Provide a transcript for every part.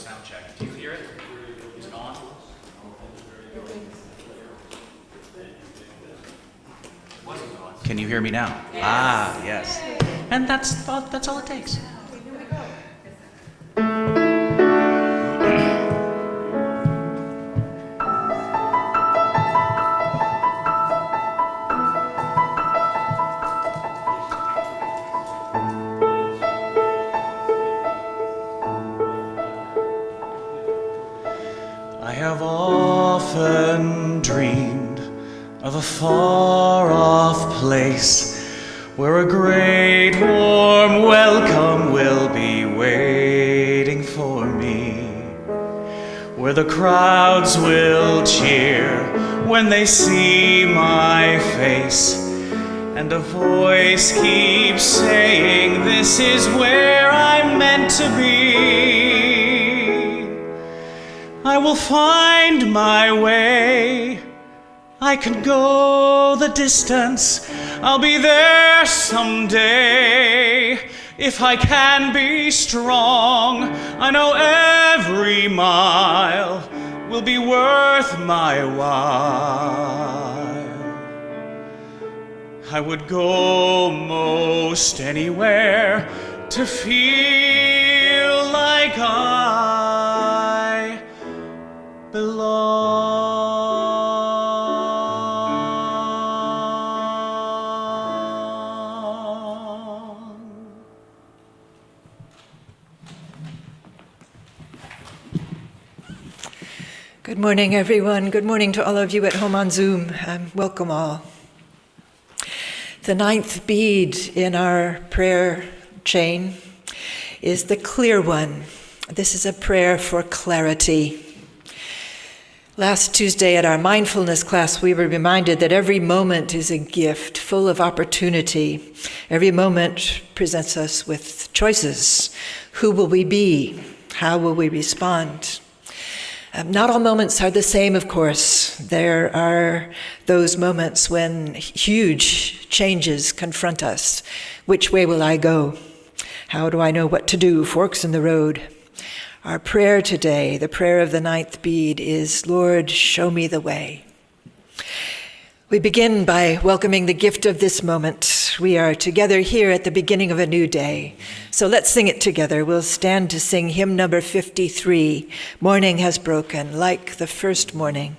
sound check. Do you hear it? Is it on? Wasn't on. Can you hear me now? Ah, yes. And that's all it takes. I have often dreamed of a far-off place where a great warm welcome will be waiting for me, where the crowds will cheer when they see my face, and a voice keeps saying, "This is where I'm meant to be." I will find my way. I can go the distance. I'll be there someday. If I can be strong, I know every mile will be worth my while. I would go most anywhere to feel like I belong. Good morning, everyone. Good morning to all of you at home on Zoom. Welcome all. The ninth bead in our prayer chain is the clear one. This is a prayer for clarity. Last Tuesday at our mindfulness class, we were reminded that every moment is a gift full of opportunity. Every moment presents us with choices. Who will we be? How will we respond? Not all moments are the same, of course. There are those moments when huge changes confront us. Which way will I go? How do I know what to do? Forks in the road. Our prayer today, the prayer of the ninth bead, is, Lord, show me the way. We begin by welcoming the gift of this moment. We are together here at the beginning of a new day. So let's sing it together. We'll stand to sing hymn number 53, Morning Has Broken, like the first morning.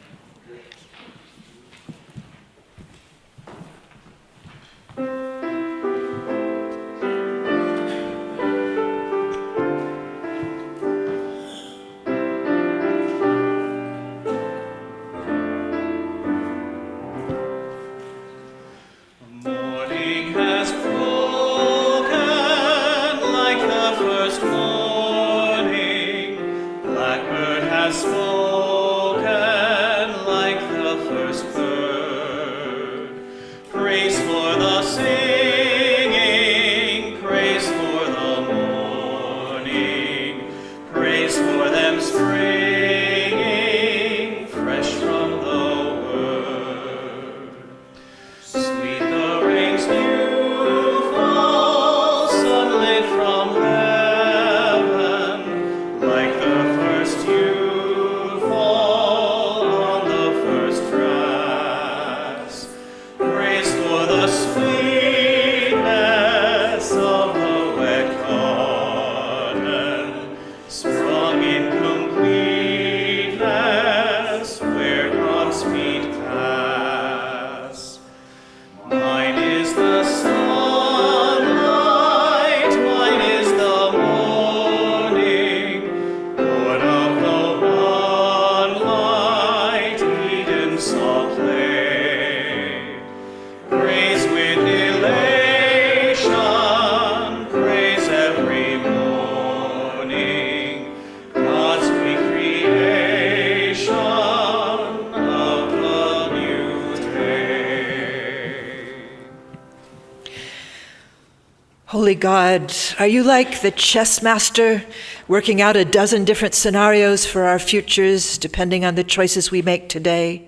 Holy God, are you like the chess master, working out a dozen different scenarios for our futures, depending on the choices we make today?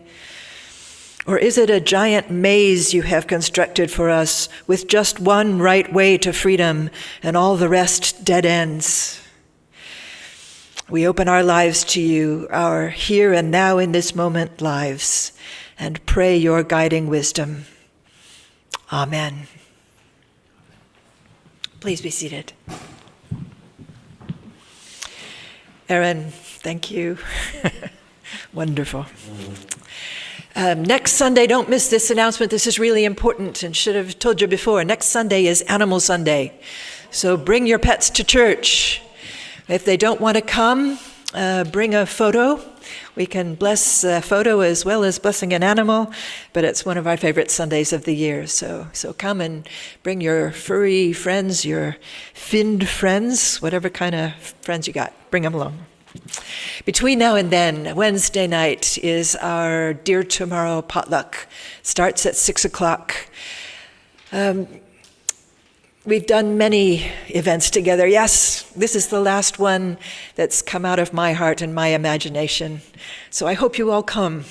Or is it a giant maze you have constructed for us, with just one right way to freedom and all the rest dead ends? We open our lives to you, our here and now in this moment lives, and pray your guiding wisdom. Amen. Please be seated. Erin, thank you. Wonderful. Next Sunday, don't miss this announcement. This is really important and should have told you before. Next Sunday is Animal Sunday. So bring your pets to church. If they don't want to come, bring a photo. We can bless a photo as well as blessing an animal, but it's one of our favorite Sundays of the year. So come and bring your furry friends, your finned friends, whatever kind of friends you got. Bring them along. Between now and then, Wednesday night is our Dear Tomorrow potluck. Starts at 6 o'clock. We've done many events together. Yes, this is the last one that's come out of my heart and my imagination. So I hope you all come.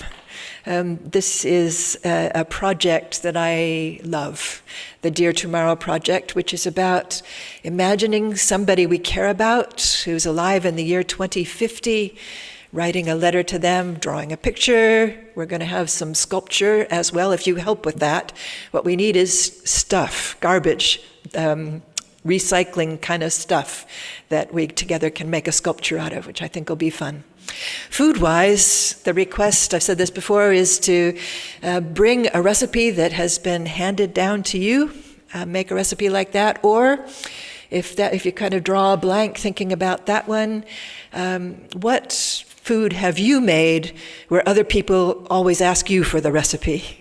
This is a project that I love, the Dear Tomorrow Project, which is about imagining somebody we care about who's alive in the year 2050, writing a letter to them, drawing a picture. We're going to have some sculpture as well if you help with that. What we need is stuff, garbage, recycling kind of stuff that we together can make a sculpture out of, which I think will be fun. Food-wise, the request, I've said this before, is to bring a recipe that has been handed down to you, make a recipe like that, or if you kind of draw a blank thinking about that one, what food have you made where other people always ask you for the recipe?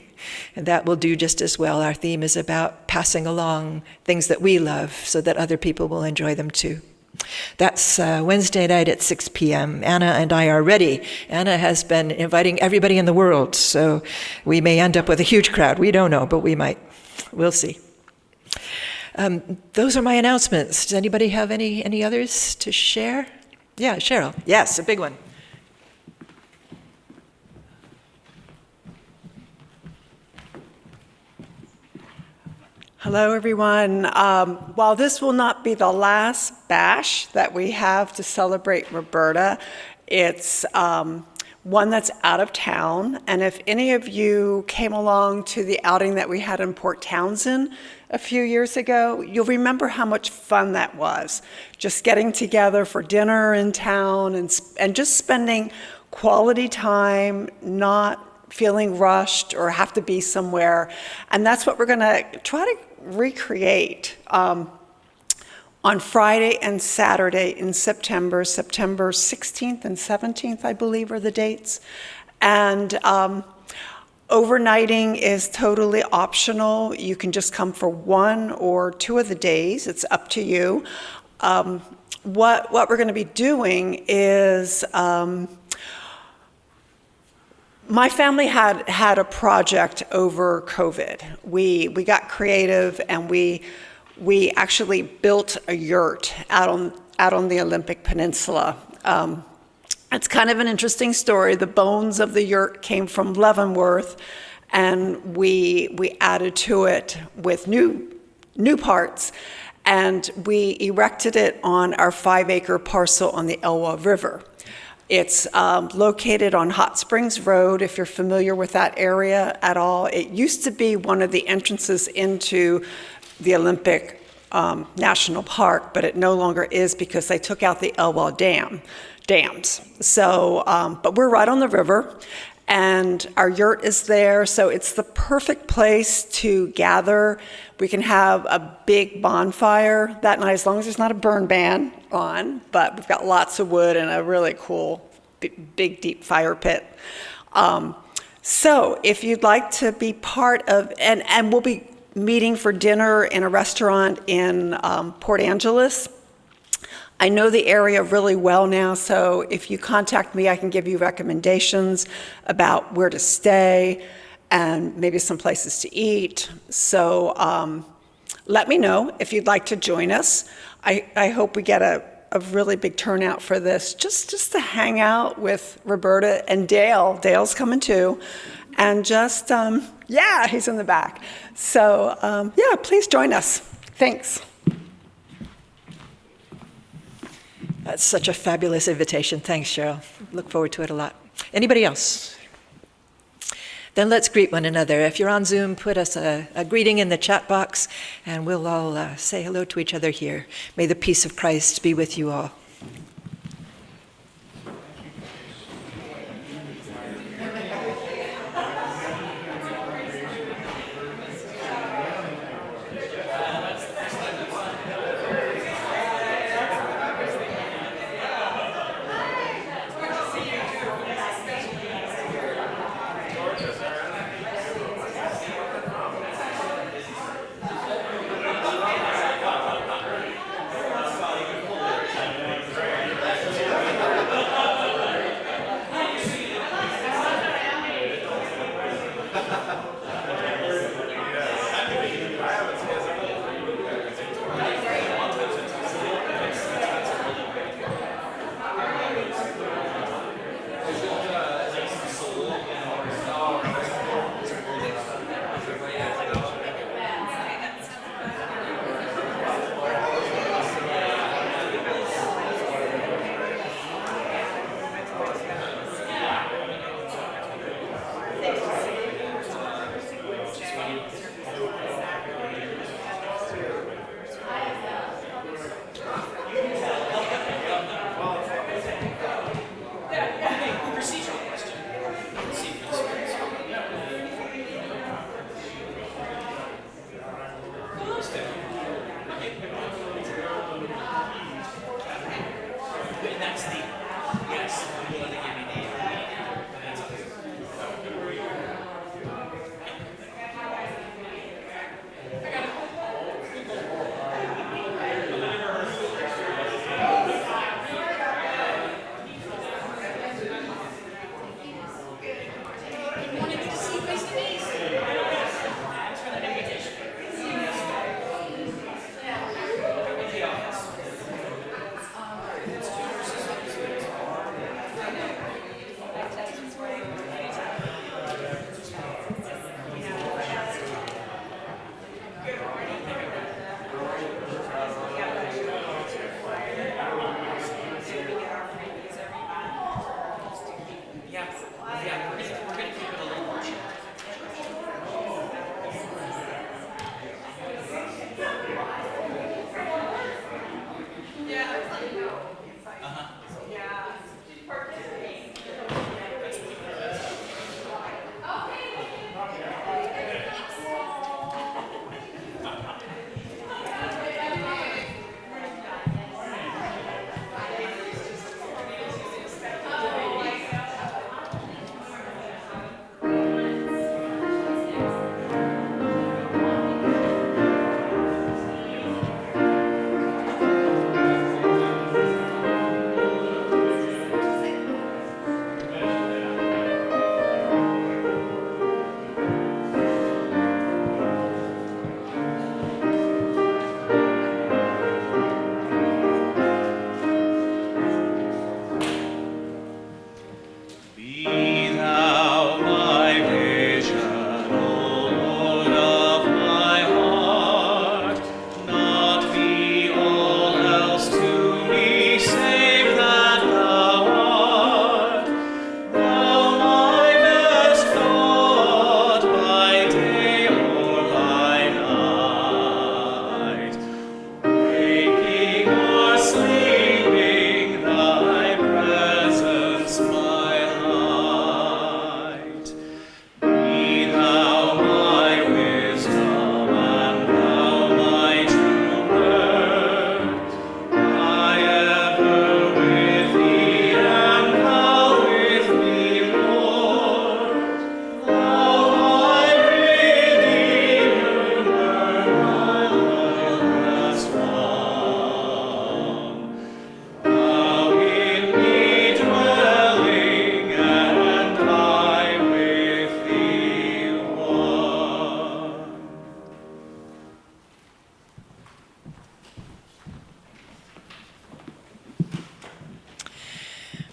And that will do just as well. Our theme is about passing along things that we love so that other people will enjoy them too. That's Wednesday night at 6 p.m. Anna and I are ready. Anna has been inviting everybody in the world, so we may end up with a huge crowd. We don't know, but we might. We'll see. Those are my announcements. Does anybody have any others to share? Yeah, Cheryl. Yes, a big one. Hello, everyone. While this will not be the last bash that we have to celebrate Roberta, it's one that's out of town. And if any of you came along to the outing that we had in Port Townsend a few years ago, you'll remember how much fun that was. Just getting together for dinner in town and just spending quality time, not feeling rushed or have to be somewhere. And that's what we're going to try to recreate on Friday and Saturday in September 16th and 17th, I believe, are the dates. And overnighting is totally optional. You can just come for one or two of the days. It's up to you. What we're going to be doing is my family had a project over COVID. We got creative and we actually built a yurt out on the Olympic Peninsula. It's kind of an interesting story. The bones of the yurt came from Leavenworth, and we added to it with new parts, and we erected it on our 5-acre parcel on the Elwha River. It's located on Hot Springs Road, if you're familiar with that area at all. It used to be one of the entrances into the Olympic National Park, but it no longer is because they took out the Elwha dams. So, but we're right on the river, and our yurt is there, so it's the perfect place to gather. We can have a big bonfire that night, as long as there's not a burn ban on, but we've got lots of wood and a really cool, big, deep fire pit. So if you'd like to be part of, and we'll be meeting for dinner in a restaurant in Port Angeles. I know the area really well now, so if you contact me, I can give you recommendations about where to stay and maybe some places to eat. So let me know if you'd like to join us. I hope we get a really big turnout for this, just to hang out with Roberta and Dale. Dale's coming too. And just, yeah, he's in the back. So yeah, please join us. Thanks. That's such a fabulous invitation. Thanks, Cheryl. Look forward to it a lot. Anybody else? Then let's greet one another. If you're on Zoom, put us a greeting in the chat box, and we'll all say hello to each other here. May the peace of Christ be with you all.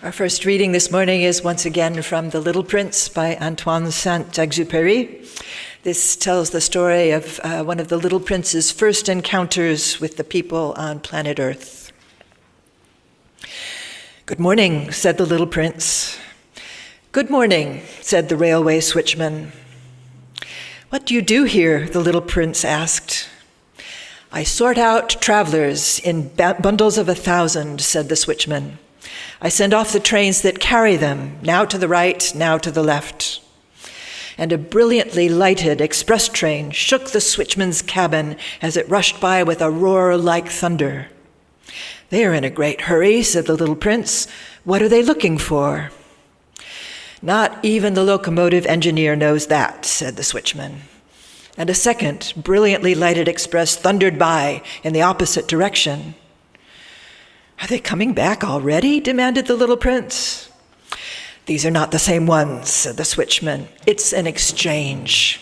Our first reading this morning is once again from The Little Prince by Antoine Saint-Exupéry. This tells the story of one of the little prince's first encounters with the people on planet Earth. "Good morning," said the little prince. "Good morning," said the railway switchman. "What do you do here?" the little prince asked. "I sort out travelers in bundles of 1,000, said the switchman. "I send off the trains that carry them, now to the right, now to the left." And a brilliantly lighted express train shook the switchman's cabin as it rushed by with a roar like thunder. "They are in a great hurry," said the little prince. "What are they looking for?" "Not even the locomotive engineer knows that," said the switchman. And a second, brilliantly lighted express thundered by in the opposite direction. "Are they coming back already?" demanded the little prince. "These are not the same ones," said the switchman. "It's an exchange."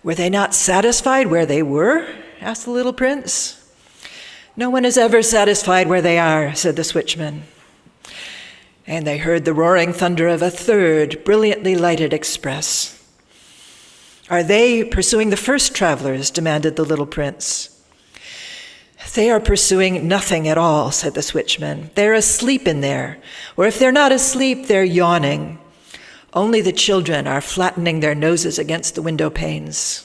"Were they not satisfied where they were?" asked the little prince. "No one is ever satisfied where they are," said the switchman. And they heard the roaring thunder of a third, brilliantly lighted express. "Are they pursuing the first travelers?" demanded the little prince. "They are pursuing nothing at all," said the switchman. "They're asleep in there, or if they're not asleep, they're yawning. Only the children are flattening their noses against the window panes."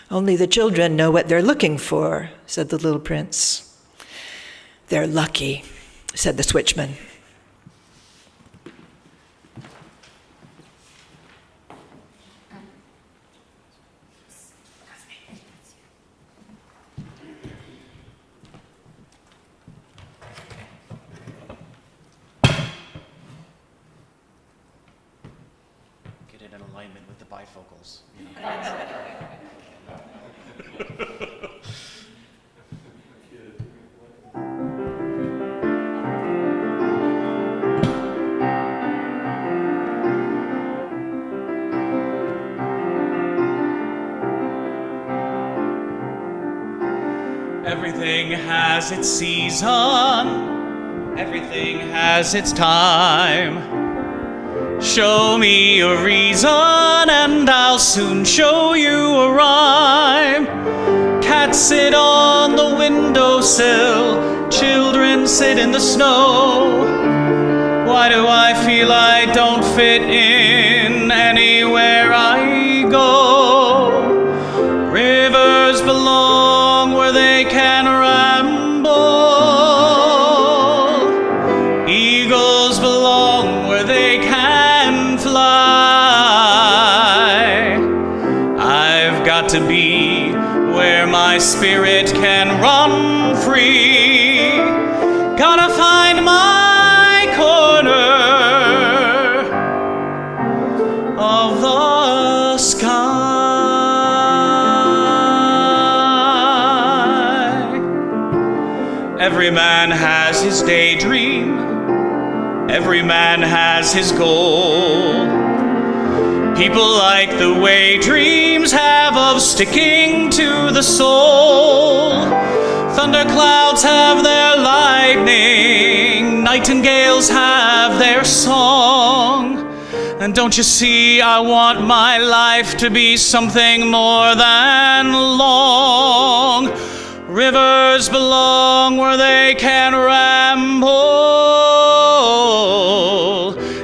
"Only the children know what they're looking for," said the little prince. "They're lucky," said the switchman. Get it in alignment with the bifocals. Everything has its season, everything has its time. Show me a reason and I'll soon show you a rhyme. Cats sit on the windowsill, children sit in the snow. Why do I feel I don't fit in anywhere I go? Rivers belong where they can ramble. Eagles belong where they can fly. I've got to be where my spirit can run free. Gotta find my corner of the sky. Every man has his daydream. Every man has his goal. People like the way dreams have of sticking to the soul. Thunderclouds have their lightning. Nightingales have their song. And don't you see, I want my life to be something more than long. Rivers belong where they can ramble.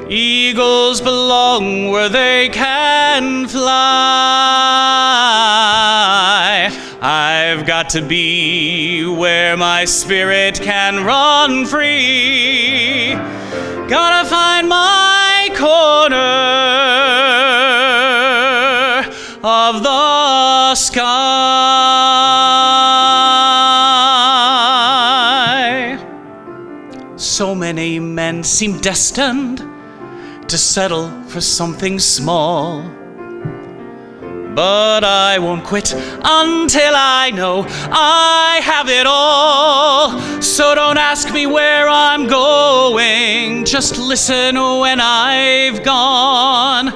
Eagles belong where they can fly. I've got to be where my spirit can run free. Gotta find my corner of the sky. So many men seem destined to settle for something small. But I won't quit until I know I have it all. So don't ask me where I'm going, just listen when I've gone.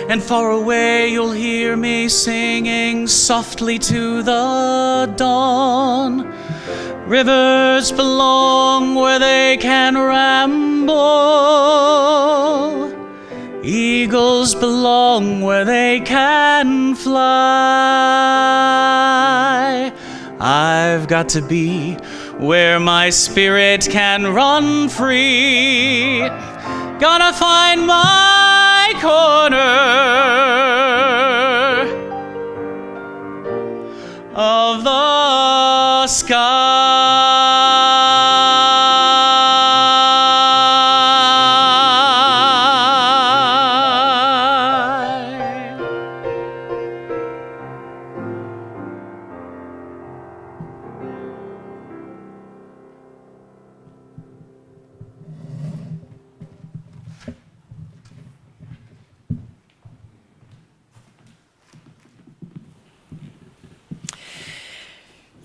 And far away you'll hear me singing softly to the dawn. Rivers belong where they can ramble. Eagles belong where they can fly. I've got to be where my spirit can run free. Gonna find my corner of the sky.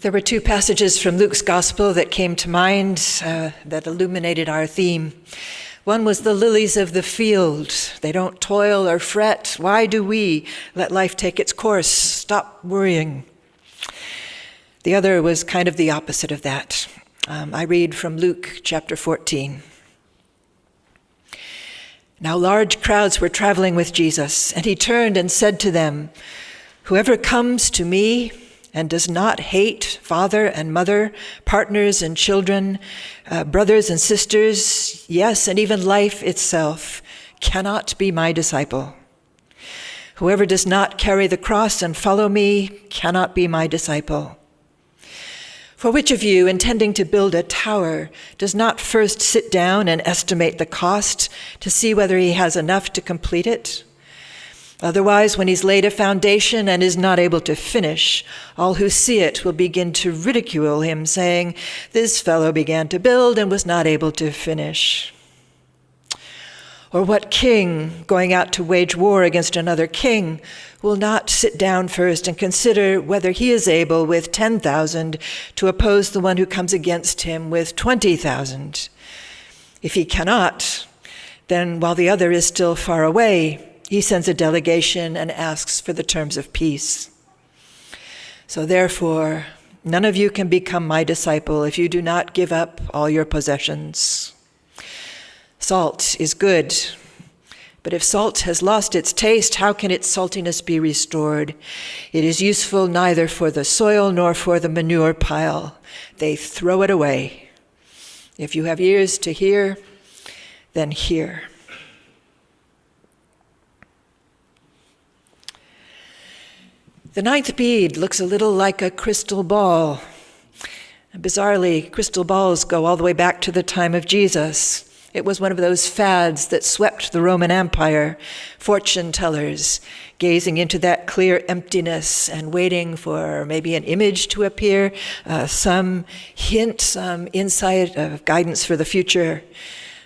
There were two passages from Luke's Gospel that came to mind that illuminated our theme. One was the lilies of the field. They don't toil or fret. Why do we? Let life take its course. Stop worrying. The other was kind of the opposite of that. I read from Luke chapter 14. Now large crowds were traveling with Jesus, and he turned and said to them, "Whoever comes to me and does not hate father and mother, partners and children, brothers and sisters, yes, and even life itself, cannot be my disciple. Whoever does not carry the cross and follow me cannot be my disciple. For which of you, intending to build a tower, does not first sit down and estimate the cost to see whether he has enough to complete it? Otherwise, when he's laid a foundation and is not able to finish, all who see it will begin to ridicule him, saying, 'This fellow began to build and was not able to finish.' Or what king, going out to wage war against another king, will not sit down first and consider whether he is able with 10,000 to oppose the one who comes against him with 20,000? If he cannot, then while the other is still far away, he sends a delegation and asks for the terms of peace. So therefore, none of you can become my disciple if you do not give up all your possessions. Salt is good, but if salt has lost its taste, how can its saltiness be restored? It is useful neither for the soil nor for the manure pile. They throw it away. If you have ears to hear, then hear." The ninth bead looks a little like a crystal ball. Bizarrely, crystal balls go all the way back to the time of Jesus. It was one of those fads that swept the Roman Empire, fortune tellers gazing into that clear emptiness and waiting for maybe an image to appear, some hint, some insight of guidance for the future.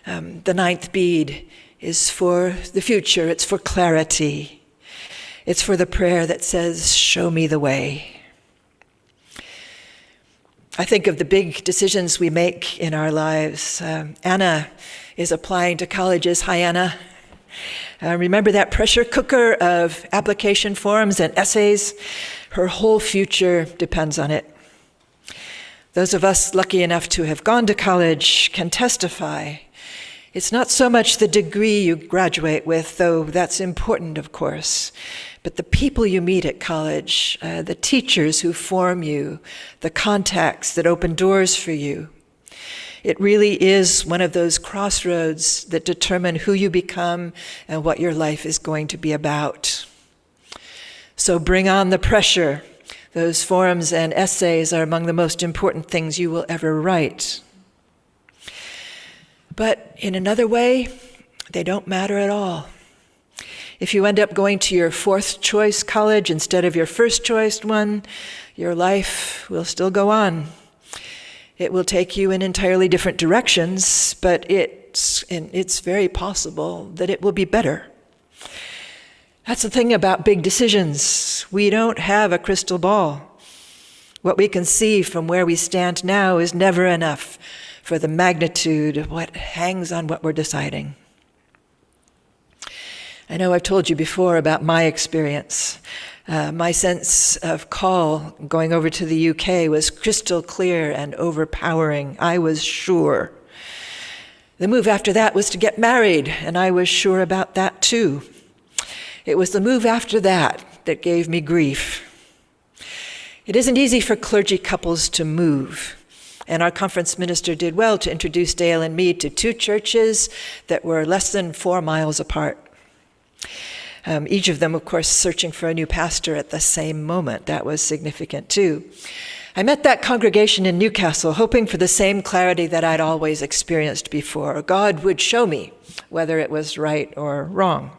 The ninth bead is for the future. It's for clarity. It's for the prayer that says, "Show me the way." I think of the big decisions we make in our lives. Anna is applying to colleges. Hi, Anna. Remember that pressure cooker of application forms and essays? Her whole future depends on it. Those of us lucky enough to have gone to college can testify. It's not so much the degree you graduate with, though that's important, of course, but the people you meet at college, the teachers who form you, the contacts that open doors for you. It really is one of those crossroads that determine who you become and what your life is going to be about. So bring on the pressure. Those forms and essays are among the most important things you will ever write. But in another way, they don't matter at all. If you end up going to your fourth choice college instead of your first choice one, your life will still go on. It will take you in entirely different directions, but it's very possible that it will be better. That's the thing about big decisions. We don't have a crystal ball. What we can see from where we stand now is never enough for the magnitude of what hangs on what we're deciding. I know I've told you before about my experience. My sense of call going over to the UK was crystal clear and overpowering. I was sure. The move after that was to get married, and I was sure about that too. It was the move after that that gave me grief. It isn't easy for clergy couples to move. And our conference minister did well to introduce Dale and me to two churches that were less than 4 miles apart. Each of them, of course, searching for a new pastor at the same moment. That was significant too. I met that congregation in Newcastle, hoping for the same clarity that I'd always experienced before. God would show me whether it was right or wrong.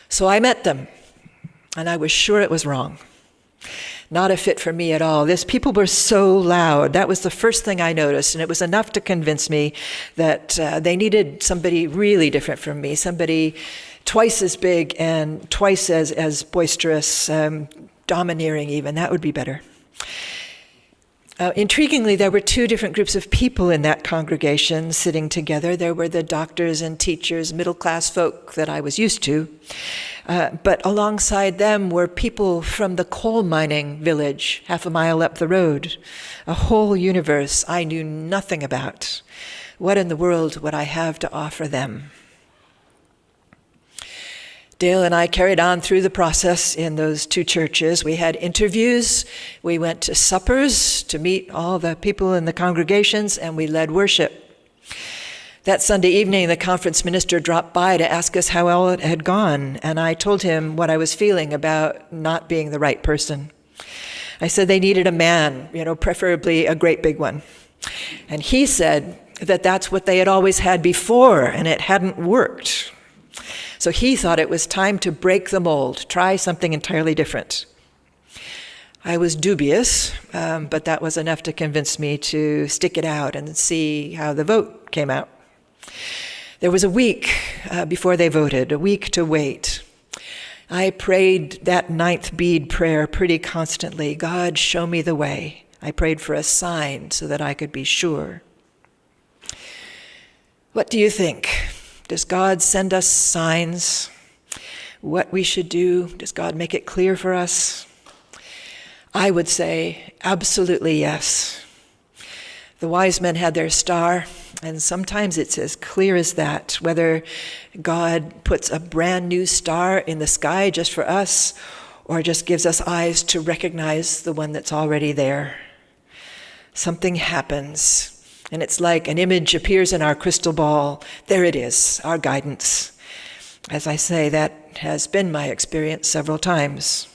So I met them, and I was sure it was wrong. Not a fit for me at all. People were so loud. That was the first thing I noticed, and it was enough to convince me that they needed somebody really different from me, somebody twice as big and twice as boisterous, domineering even. That would be better. Intriguingly, there were 2 different groups of people in that congregation sitting together. There were the doctors and teachers, middle-class folk that I was used to. But alongside them were people from the coal mining village, half a mile up the road. A whole universe I knew nothing about. What in the world would I have to offer them? Dale and I carried on through the process in those 2 churches. We had interviews, we went to suppers to meet all the people in the congregations, and we led worship. That Sunday evening, the conference minister dropped by to ask us how well it had gone, and I told him what I was feeling about not being the right person. I said they needed a man, preferably a great big one. And he said that that's what they had always had before, and it hadn't worked. So he thought it was time to break the mold, try something entirely different. I was dubious, but that was enough to convince me to stick it out and see how the vote came out. There was a week before they voted, a week to wait. I prayed that 9th bead prayer pretty constantly. God, show me the way. I prayed for a sign so that I could be sure. What do you think? Does God send us signs? What we should do? Does God make it clear for us? I would say absolutely yes. The wise men had their star, and sometimes it's as clear as that, whether God puts a brand new star in the sky just for us, or just gives us eyes to recognize the one that's already there. Something happens. And it's like an image appears in our crystal ball. There it is, our guidance. As I say, that has been my experience several times.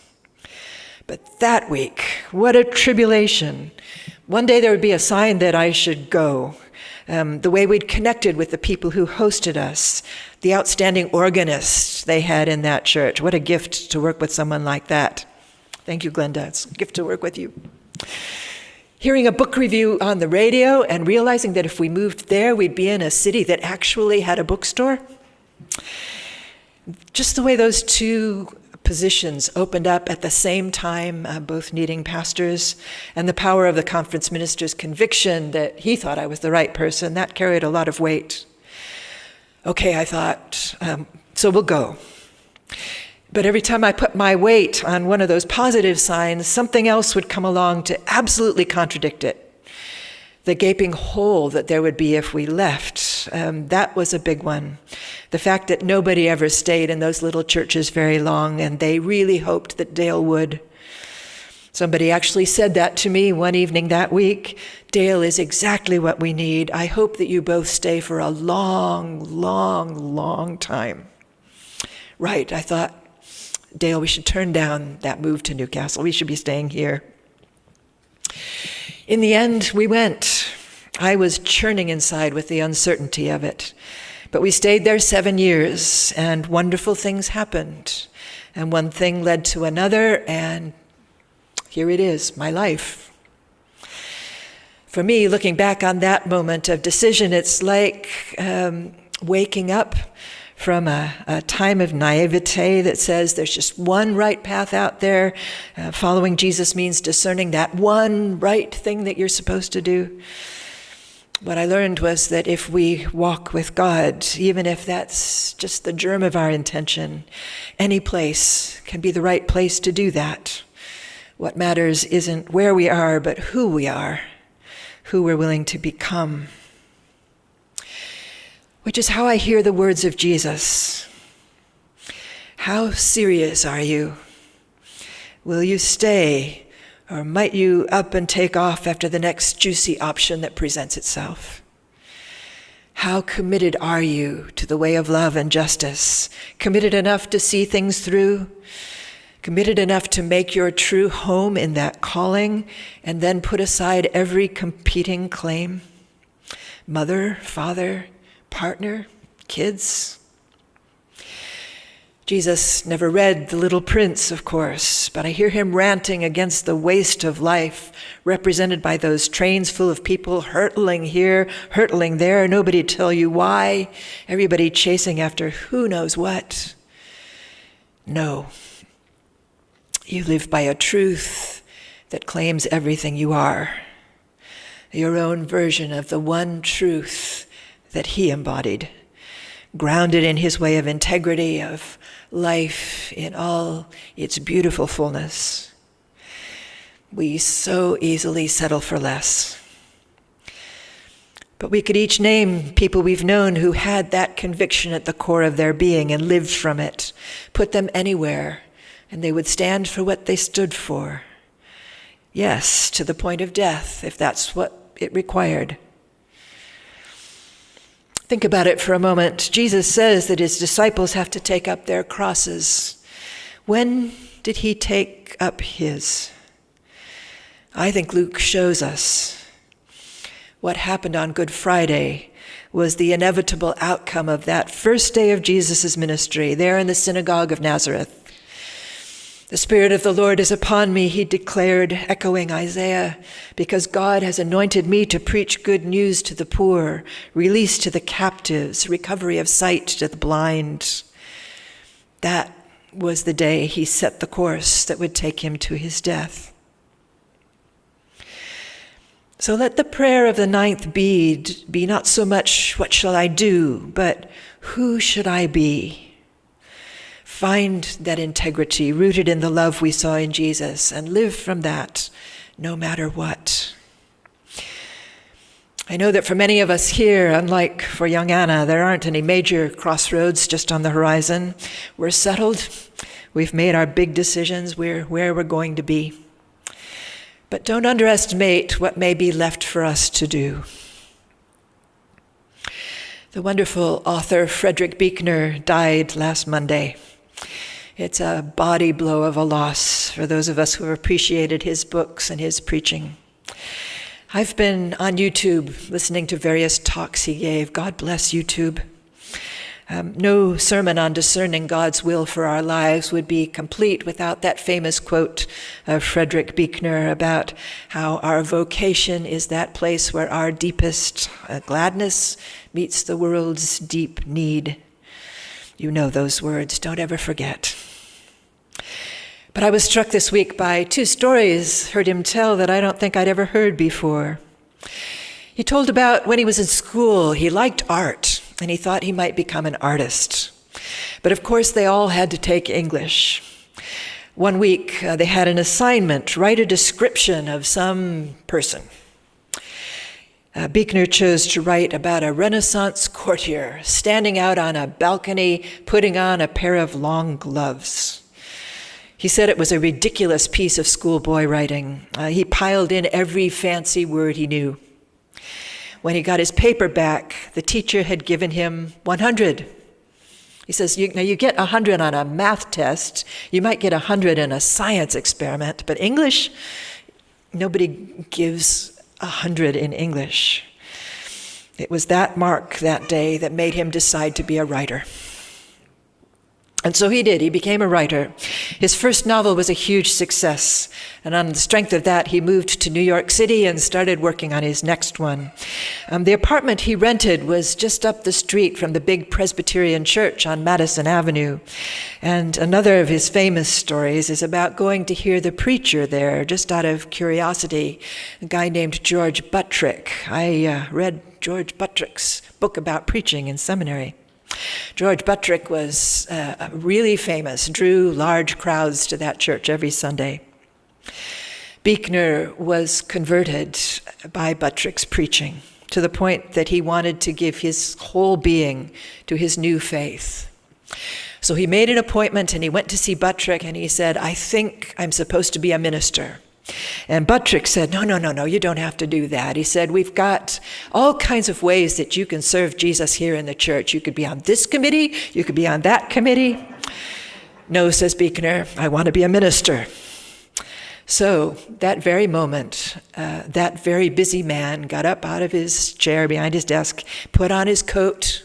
But that week, what a tribulation. One day there would be a sign that I should go. The way we'd connected with the people who hosted us, the outstanding organist they had in that church. What a gift to work with someone like that. Thank you, Glenda. It's a gift to work with you. Hearing a book review on the radio and realizing that if we moved there, we'd be in a city that actually had a bookstore. Just the way those 2 positions opened up at the same time, both needing pastors, and the power of the conference minister's conviction that he thought I was the right person, that carried a lot of weight. Okay, I thought, so we'll go. But every time I put my weight on one of those positive signs, something else would come along to absolutely contradict it. The gaping hole that there would be if we left, that was a big one. The fact that nobody ever stayed in those little churches very long, and they really hoped that Dale would. Somebody actually said that to me one evening that week. Dale is exactly what we need. I hope that you both stay for a long, long, long time. Right, I thought, Dale, we should turn down that move to Newcastle. We should be staying here. In the end, we went. I was churning inside with the uncertainty of it. But we stayed there 7 years, and wonderful things happened. And one thing led to another, and here it is, my life. For me, looking back on that moment of decision, it's like waking up from a time of naivete that says there's just one right path out there. Following Jesus means discerning that one right thing that you're supposed to do. What I learned was that if we walk with God, even if that's just the germ of our intention, any place can be the right place to do that. What matters isn't where we are, but who we are, who we're willing to become. Which is how I hear the words of Jesus. How serious are you? Will you stay, Or might you up and take off after the next juicy option that presents itself? How committed are you to the way of love and justice? Committed enough to see things through? Committed enough to make your true home in that calling and then put aside every competing claim? Mother, father, partner, kids? Jesus never read The Little Prince, of course, but I hear him ranting against the waste of life represented by those trains full of people hurtling here, hurtling there, nobody tell you why, everybody chasing after who knows what. No. You live by a truth that claims everything you are, your own version of the one truth that he embodied, grounded in his way of integrity, of life in all its beautiful fullness. We so easily settle for less. But we could each name people we've known who had that conviction at the core of their being and lived from it. Put them anywhere, and they would stand for what they stood for. Yes, to the point of death, if that's what it required. Think about it for a moment. Jesus says that his disciples have to take up their crosses. When did he take up his? I think Luke shows us. What happened on Good Friday was the inevitable outcome of that first day of Jesus' ministry there in the synagogue of Nazareth. The Spirit of the Lord is upon me, he declared, echoing Isaiah, because God has anointed me to preach good news to the poor, release to the captives, recovery of sight to the blind. That was the day he set the course that would take him to his death. So let the prayer of the ninth bead be not so much, what shall I do, but who should I be? Find that integrity rooted in the love we saw in Jesus and live from that no matter what. I know that for many of us here, unlike for young Anna, there aren't any major crossroads just on the horizon. We're settled. We've made our big decisions. We're where we're going to be. But don't underestimate what may be left for us to do. The wonderful author Frederick Buechner died last Monday. It's a body blow of a loss for those of us who have appreciated his books and his preaching. I've been on YouTube listening to various talks he gave. God bless YouTube. No sermon on discerning God's will for our lives would be complete without that famous quote of Frederick Buechner about how our vocation is that place where our deepest gladness meets the world's deep need. You know those words, don't ever forget. But I was struck this week by two stories, heard him tell, that I don't think I'd ever heard before. He told about when he was in school, he liked art, and he thought he might become an artist. But of course, they all had to take English. One week, they had an assignment, write a description of some person. Buechner chose to write about a Renaissance courtier standing out on a balcony, putting on a pair of long gloves. He said it was a ridiculous piece of schoolboy writing. He piled in every fancy word he knew. When he got his paper back, the teacher had given him 100. He says, now you get 100 on a math test, you might get 100 in a science experiment, but English, nobody gives 100 in English. It was that mark that day that made him decide to be a writer. And so he did. He became a writer. His first novel was a huge success. And on the strength of that, he moved to New York City and started working on his next one. The apartment he rented was just up the street from the big Presbyterian church on Madison Avenue. And another of his famous stories is about going to hear the preacher there, just out of curiosity, a guy named George Buttrick. I read George Buttrick's book about preaching in seminary. George Buttrick was really famous, drew large crowds to that church every Sunday. Buechner was converted by Buttrick's preaching to the point that he wanted to give his whole being to his new faith. So he made an appointment and he went to see Buttrick and he said, I think I'm supposed to be a minister. And Buttrick said, no, you don't have to do that. He said, we've got all kinds of ways that you can serve Jesus here in the church. You could be on this committee, you could be on that committee. No, says Buechner, I want to be a minister. So that very moment, that very busy man got up out of his chair behind his desk, put on his coat,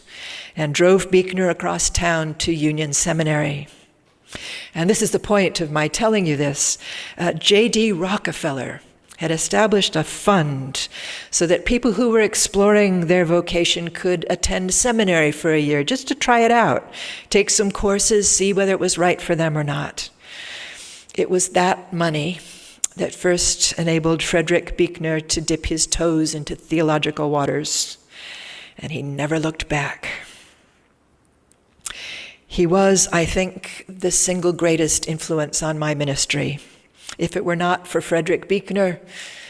and drove Buechner across town to Union Seminary. And this is the point of my telling you this. J.D. Rockefeller had established a fund so that people who were exploring their vocation could attend seminary for a year just to try it out, take some courses, see whether it was right for them or not. It was that money that first enabled Frederick Buechner to dip his toes into theological waters, and he never looked back. He was, I think, the single greatest influence on my ministry. If it were not for Frederick Buechner,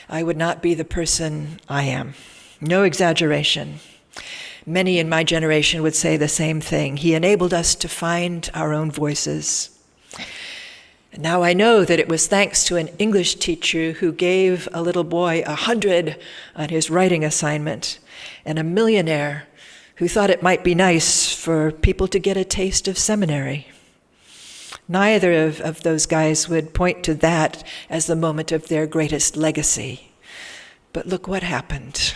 I would not be the person I am. No exaggeration. Many in my generation would say the same thing. He enabled us to find our own voices. And now I know that it was thanks to an English teacher who gave a little boy 100 on his writing assignment, and a millionaire who thought it might be nice for people to get a taste of seminary. Neither of those guys would point to that as the moment of their greatest legacy. But look what happened.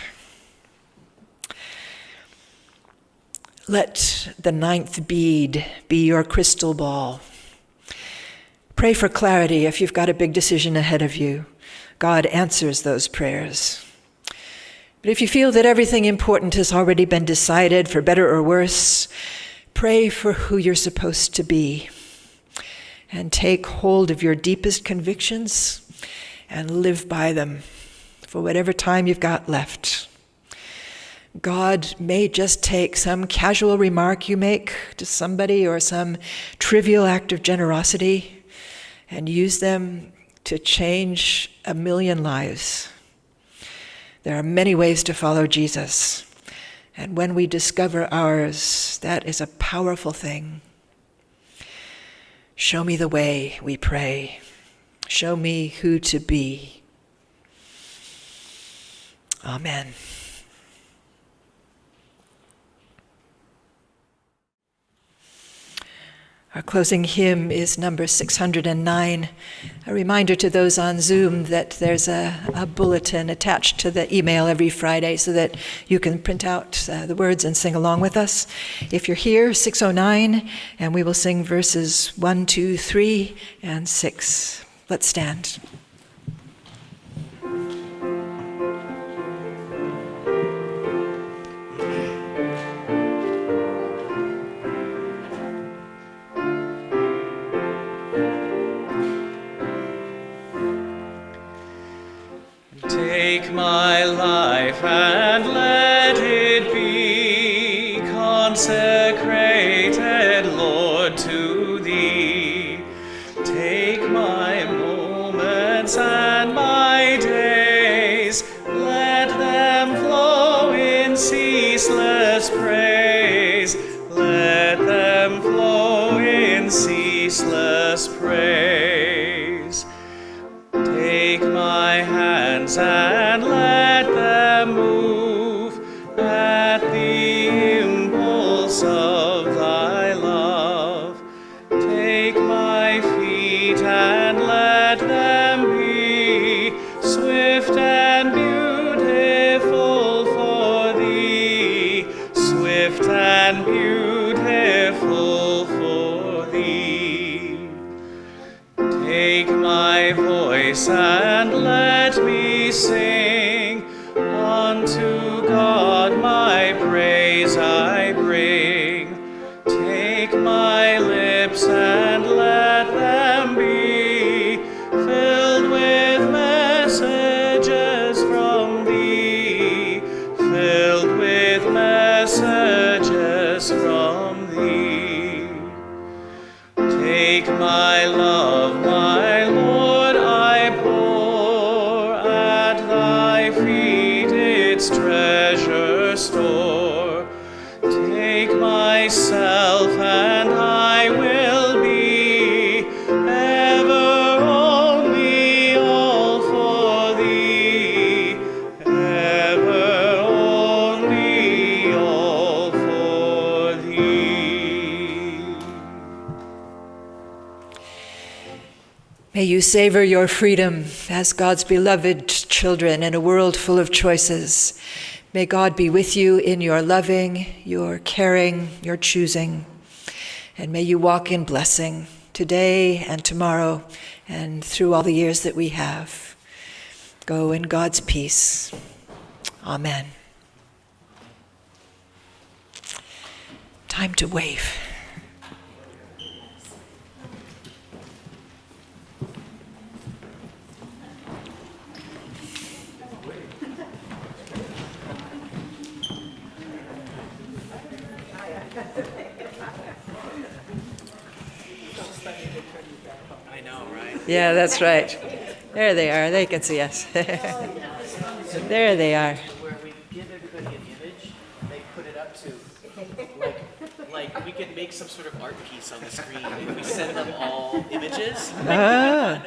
Let the ninth bead be your crystal ball. Pray for clarity if you've got a big decision ahead of you. God answers those prayers. But if you feel that everything important has already been decided, for better or worse, pray for who you're supposed to be. And take hold of your deepest convictions and live by them for whatever time you've got left. God may just take some casual remark you make to somebody or some trivial act of generosity and use them to change 1,000,000 lives. There are many ways to follow Jesus, and when we discover ours, that is a powerful thing. Show me the way, we pray. Show me who to be. Amen. Our closing hymn is number 609. A reminder to those on Zoom that there's a bulletin attached to the email every Friday so that you can print out the words and sing along with us. If you're here, 609, and we will sing verses 1, 2, 3, and 6. Let's stand. Take my life and let it be consecrated, Lord, to Thee. Take my moments and my days, let them flow in ceaseless praise. Let them flow in ceaseless praise. Take my hands and let them move at the impulse of Thy love. Take my feet and let them be swift and beautiful for Thee, swift and beautiful for Thee. Take my voice and let me sing unto God, my praise I bring. Take my lips and let them be filled with messages from Thee, filled with messages from Thee. Take my love, my Lord, I pour at Thy feet its treasure store. Take myself and I will be ever only all May you savor your freedom as God's beloved children in a world full of choices. May God be with you in your loving, your caring, your choosing. And may you walk in blessing today and tomorrow and through all the years that we have. Go in God's peace. Amen. Time to wave. I know, right? Yeah, that's right. There they are. They can see us. There they are. Where we give everybody an image, they put it up to, like we could make some sort of art piece on the screen if we send them all images. Ah.